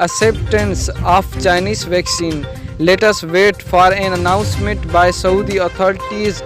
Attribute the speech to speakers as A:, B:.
A: acceptance of Chinese vaccine. Let us wait for an announcement by Saudi authorities